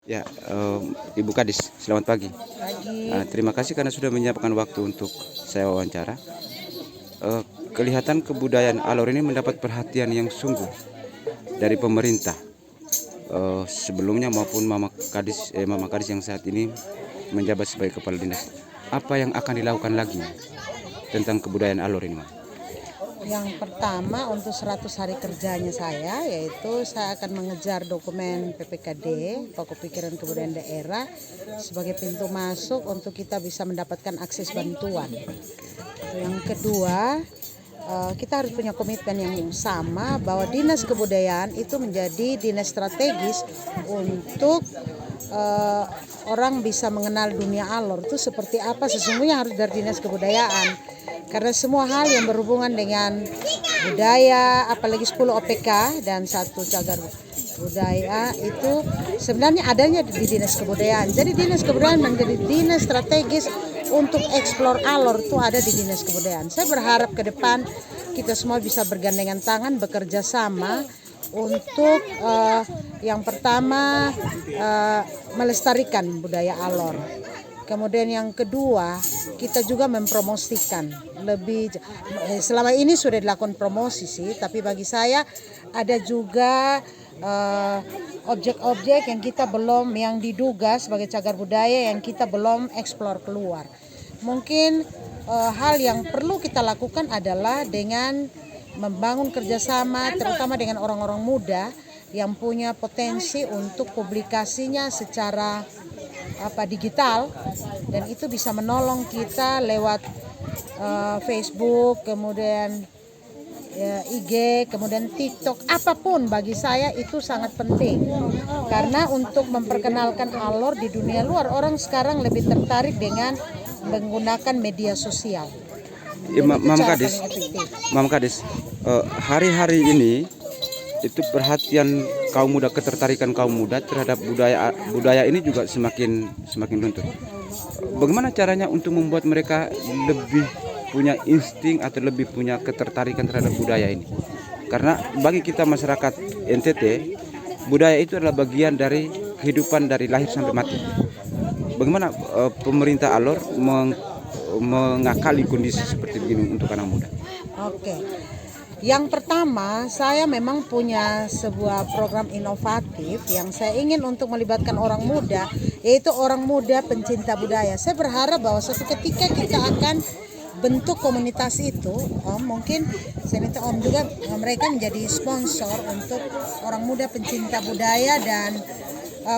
Ya, Ibu Kadis, selamat pagi. Pagi. Terima kasih karena sudah menyiapkan waktu untuk saya wawancara. Kelihatan kebudayaan Alor ini mendapat perhatian yang sungguh dari pemerintah sebelumnya maupun Mama Kadis yang saat ini menjabat sebagai kepala dinas. Apa yang akan dilakukan lagi tentang kebudayaan Alor ini, Mama? Yang pertama untuk 100 hari kerjanya saya, yaitu saya akan mengejar dokumen PPKD, Pokok Pikiran Kebudayaan Daerah, sebagai pintu masuk untuk kita bisa mendapatkan akses bantuan. Yang kedua, kita harus punya komitmen yang sama bahwa dinas kebudayaan itu menjadi dinas strategis untuk orang bisa mengenal dunia Alor itu seperti apa sesungguhnya harus dari dinas kebudayaan. Karena semua hal yang berhubungan dengan budaya, apalagi 10 OPK dan 1 cagar budaya itu sebenarnya adanya di dinas kebudayaan. Jadi dinas kebudayaan menjadi dinas strategis untuk eksplor Alor itu ada di dinas kebudayaan. Saya berharap ke depan kita semua bisa bergandengan tangan, bekerja sama untuk yang pertama melestarikan budaya Alor. Kemudian yang kedua, kita juga mempromosikan lebih. Selama ini sudah dilakukan promosi sih, tapi bagi saya ada juga objek-objek yang kita belum, yang diduga sebagai cagar budaya yang kita belum eksplor keluar. Mungkin hal yang perlu kita lakukan adalah dengan membangun kerjasama, terutama dengan orang-orang muda yang punya potensi untuk publikasinya secara digital, dan itu bisa menolong kita lewat Facebook, kemudian IG, kemudian TikTok, apapun bagi saya itu sangat penting karena untuk memperkenalkan Alor di dunia luar, orang sekarang lebih tertarik dengan menggunakan media sosial. Ya, Mama Kadis, hari-hari ini itu perhatian kaum muda, ketertarikan kaum muda terhadap budaya ini juga semakin luntur. Bagaimana caranya untuk membuat mereka lebih punya insting atau lebih punya ketertarikan terhadap budaya ini? Karena bagi kita masyarakat NTT, budaya itu adalah bagian dari kehidupan dari lahir sampai mati. Bagaimana pemerintah Alor mengakali kondisi seperti begini untuk anak muda? Oke. Yang pertama, saya memang punya sebuah program inovatif yang saya ingin untuk melibatkan orang muda, yaitu orang muda pencinta budaya. Saya berharap bahwa suatu ketika kita akan bentuk komunitas itu, Om, mungkin saya minta Om juga mereka menjadi sponsor untuk orang muda pencinta budaya, dan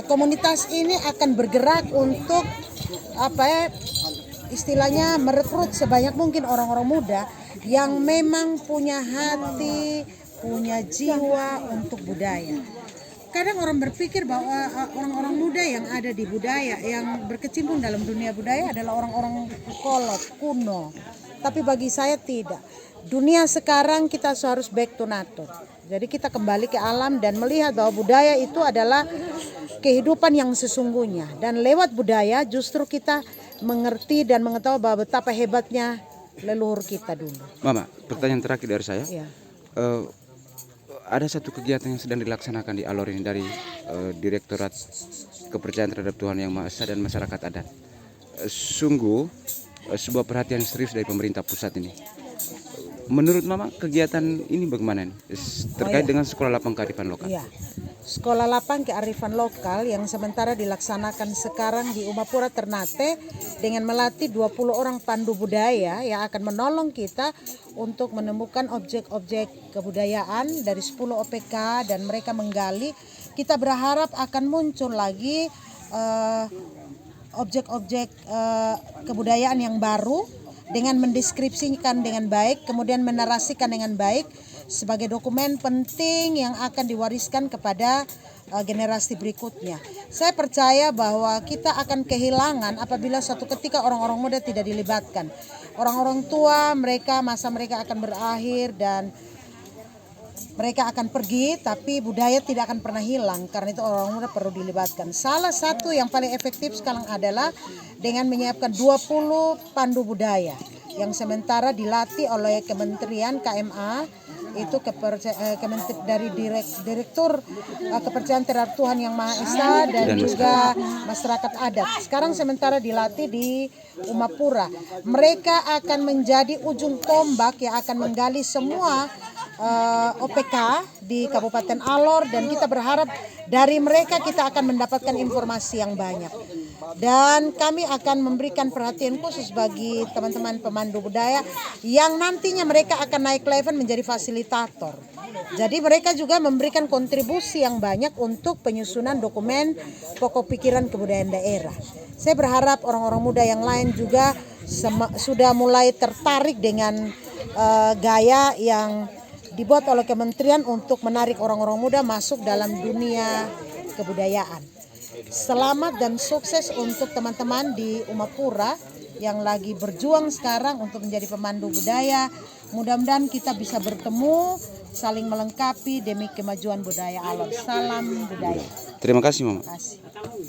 komunitas ini akan bergerak untuk istilahnya merekrut sebanyak mungkin orang-orang muda yang memang punya hati, punya jiwa untuk budaya. Kadang orang berpikir bahwa orang-orang muda yang ada di budaya, yang berkecimpung dalam dunia budaya adalah orang-orang kolot, kuno. Tapi bagi saya tidak. Dunia sekarang kita harus back to nature. Jadi kita kembali ke alam dan melihat bahwa budaya itu adalah kehidupan yang sesungguhnya. Dan lewat budaya justru kita mengerti dan mengetahui bahwa betapa hebatnya leluhur kita dulu. Mama, pertanyaan terakhir dari saya. Ya. Ada satu kegiatan yang sedang dilaksanakan di Alor ini dari Direktorat Kepercayaan Terhadap Tuhan Yang Maha Esa dan Masyarakat Adat. Sungguh sebuah perhatian serius dari pemerintah pusat ini. Menurut Mama, kegiatan ini bagaimana terkait dengan sekolah lapang kearifan lokal? Ya. Sekolah lapang kearifan lokal yang sementara dilaksanakan sekarang di Umapura Ternate dengan melatih 20 orang pandu budaya yang akan menolong kita untuk menemukan objek-objek kebudayaan dari 10 OPK dan mereka menggali. Kita berharap akan muncul lagi objek-objek kebudayaan yang baru dengan mendeskripsikan dengan baik, kemudian menarasikan dengan baik sebagai dokumen penting yang akan diwariskan kepada generasi berikutnya. Saya percaya bahwa kita akan kehilangan apabila suatu ketika orang-orang muda tidak dilibatkan. Orang-orang tua masa mereka akan berakhir dan mereka akan pergi, tapi budaya tidak akan pernah hilang. Karena itu orang muda perlu dilibatkan. Salah satu yang paling efektif sekarang adalah dengan menyiapkan 20 pandu budaya yang sementara dilatih oleh Kementerian KMA itu dari Direktur Kepercayaan Terhadap Tuhan Yang Maha Esa dan juga masyarakat adat. Sekarang sementara dilatih di Umapura. Mereka akan menjadi ujung tombak yang akan menggali semua OPK di Kabupaten Alor, dan kita berharap dari mereka kita akan mendapatkan informasi yang banyak. Dan kami akan memberikan perhatian khusus bagi teman-teman pemandu budaya yang nantinya mereka akan naik level menjadi fasilitator. Jadi mereka juga memberikan kontribusi yang banyak untuk penyusunan dokumen pokok pikiran kebudayaan daerah. Saya berharap orang-orang muda yang lain juga sudah mulai tertarik dengan gaya yang dibuat oleh kementerian untuk menarik orang-orang muda masuk dalam dunia kebudayaan. Selamat dan sukses untuk teman-teman di Umapura yang lagi berjuang sekarang untuk menjadi pemandu budaya. Mudah-mudahan kita bisa bertemu, saling melengkapi demi kemajuan budaya Alor. Salam budaya. Terima kasih, Mama. Terima kasih.